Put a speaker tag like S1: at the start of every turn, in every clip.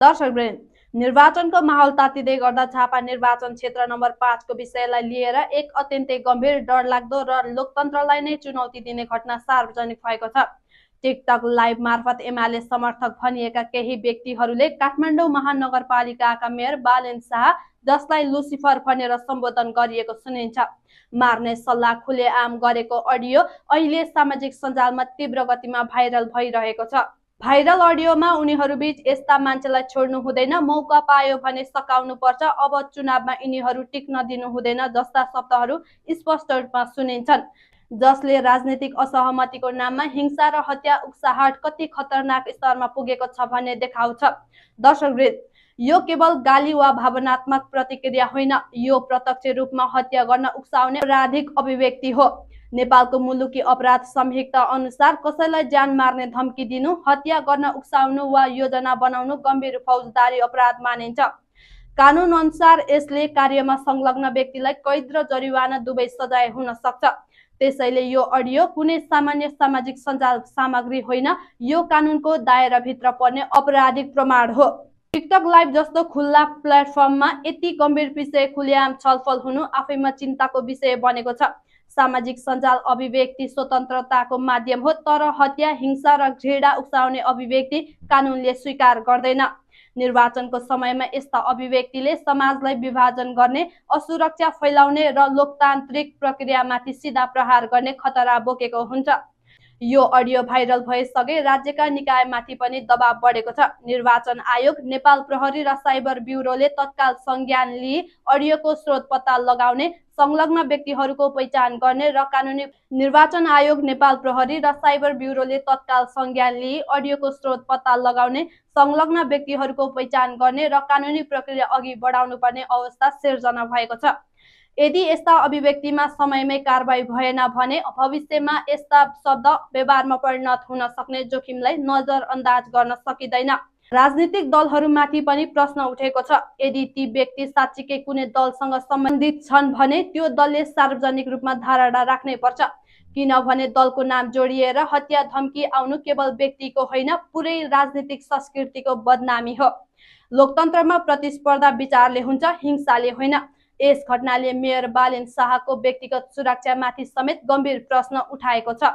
S1: दर्शकवृन्द, निर्वाचनको माहौल तातिँदै गर्दा झापा निर्वाचन क्षेत्र नम्बर 5 को विषयलाई लिएर एक अत्यन्तै गम्भीर, डरलाग्दो र लोकतन्त्रलाई नै चुनौती दिने घटना सार्वजनिक भएको छ। टिकटक लाइभ मार्फत एमाले समर्थक भनिएका केही व्यक्तिहरूले काठमाडौँ महानगरपालिकाका मेयर बालेन शाह, जसलाई लुसिफर भनेर सम्बोधन गरिएको सुनिन्छ, मार्ने सल्लाह खुलेआम गरेको अडियो अहिले सामाजिक सञ्जालमा तीव्र गतिमा भाइरल भइरहेको छ। भाइरल अडियोमा उनीहरूबीच यस्ता मान्छेलाई छोड्नु हुँदैन, मौका पायो भने सकाउनु पर्छ, अब चुनावमा यिनीहरू टिक्न दिनु हुँदैन जस्ता शब्दहरू स्पष्ट रूपमा सुनिन्छन्, जसले राजनीतिक असहमतिको नाममा हिंसा र हत्या उक्साहट कति खतरनाक स्तरमा पुगेको छ भन्ने देखाउँछ। दर्शकवृन्द, यो केवल गाली वा भावनात्मक प्रतिक्रिया होइन, यो प्रत्यक्ष रूपमा हत्या गर्न उक्साउने आपराधिक अभिव्यक्ति हो। नेपालको मुलुकी अपराध संहिता अनुसार कसैलाई ज्यान मार्ने धम्की दिनु, हत्या गर्न उक्साउनु वा योजना बनाउनु गम्भीर फौजदारी अपराध मानिन्छ। कानुन अनुसार यसले कार्यमा संलग्न व्यक्तिलाई कैद र जरिवाना दुवै सजाय हुन सक्छ। त्यसैले यो अडियो कुनै सामान्य सामाजिक सञ्जाल सामग्री होइन, यो कानुनको दायराभित्र पर्ने आपराधिक प्रमाण हो। टिकटक लाइभ जस्तो खुल्ला प्लेटफर्ममा यति गम्भीर विषय खुलेआम छलफल हुनु आफैमा चिन्ताको विषय बनेको छ। सामाजिक सञ्जाल अभिव्यक्ति स्वतन्त्रताको माध्यम हो, तर हत्या, हिंसा र घृणा उक्साउने अभिव्यक्ति कानुनले स्वीकार गर्दैन। निर्वाचनको समयमा यस्ता अभिव्यक्तिले समाजलाई विभाजन गर्ने, असुरक्षा फैलाउने र लोकतान्त्रिक प्रक्रियामाथि सिधा प्रहार गर्ने खतरा बोकेको हुन्छ। यो अडियो भाइरल भइसके राज्यका निकायमाथि पनि दबाव बढेको छ। निर्वाचन आयोग, नेपाल प्रहरी र साइबर ब्युरोले तत्काल संज्ञान लिई अडियोको स्रोत पत्ता लगाउने, संलग्न व्यक्तिहरूको पहिचान गर्ने र कानुनी निर्वाचन आयोग, नेपाल प्रहरी र साइबर ब्युरोले तत्काल संज्ञान लिई अडियोको स्रोत पत्ता लगाउने, संलग्न व्यक्तिहरूको पहिचान गर्ने र कानुनी प्रक्रिया अघि बढाउनु पर्ने अवस्था सिर्जना भएको छ। यदि यस्ता अभिव्यक्तिमा समयमै कारबाही भएन भने भविष्यमा यस्ता शब्द व्यवहारमा परिणत हुन सक्ने जोखिमलाई नजरअन्दाज गर्न सकिँदैन। राजनीतिक दलहरूमाथि पनि प्रश्न उठेको छ। यदि ती व्यक्ति साँच्चीकै कुनै दलसँग सम्बन्धित छन् भने त्यो दलले सार्वजनिक रूपमा धारणा राख्नै पर्छ, किनभने दलको नाम जोडिएर हत्या धम्की आउनु केवल व्यक्तिको होइन, पुरै राजनीतिक संस्कृतिको बदनामी हो। लोकतन्त्रमा प्रतिस्पर्धा विचारले हुन्छ, हिंसाले होइन। यस घटनाले मेयर बालेन शाहको व्यक्तिगत सुरक्षामाथि समेत गम्भीर प्रश्न उठाएको छ।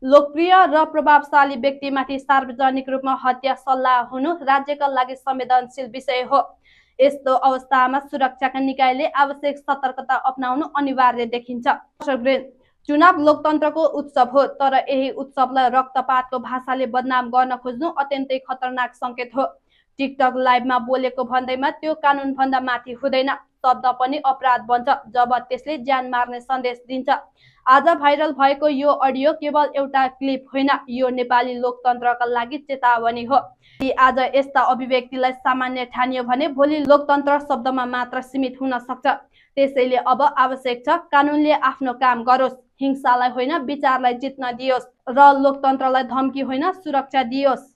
S1: लोकप्रिय र प्रभावशाली व्यक्तिमाथि सार्वजनिक रूपमा हत्या सल्लाह हुनु राज्यका लागि संवेदनशील विषय हो। यस्तो अवस्थामा सुरक्षाका निकायले आवश्यक सतर्कता अपनाउनु अनिवार्य देखिन्छ। चुनाव लोकतन्त्रको उत्सव हो, तर यही उत्सवलाई रक्तपातको भाषाले बदनाम गर्न खोज्नु अत्यन्तै खतरनाक संकेत हो। टिकटक लाइभमा बोलेको भन्दैमा त्यो कानुनभन्दा माथि हुँदैन, शब्द पनि अपराध बन्छ जब त्यसले ज्यान मार्ने सन्देश दिन्छ। आज भाइरल भएको यो अडियो केवल एउटा क्लिप होइन, यो नेपाली लोकतन्त्रका लागि चेतावनी हो। यदि आज यस्ता अभिव्यक्तिलाई सामान्य ठानियो भने भोलि लोकतन्त्र शब्दमा मात्र सीमित हुन सक्छ। त्यसैले अब आवश्यक छ कानुनले आफ्नो काम गरोस्, हिंसालाई होइन विचारलाई जित्न दियोस् र लोकतन्त्रलाई धम्की होइन सुरक्षा दियोस्।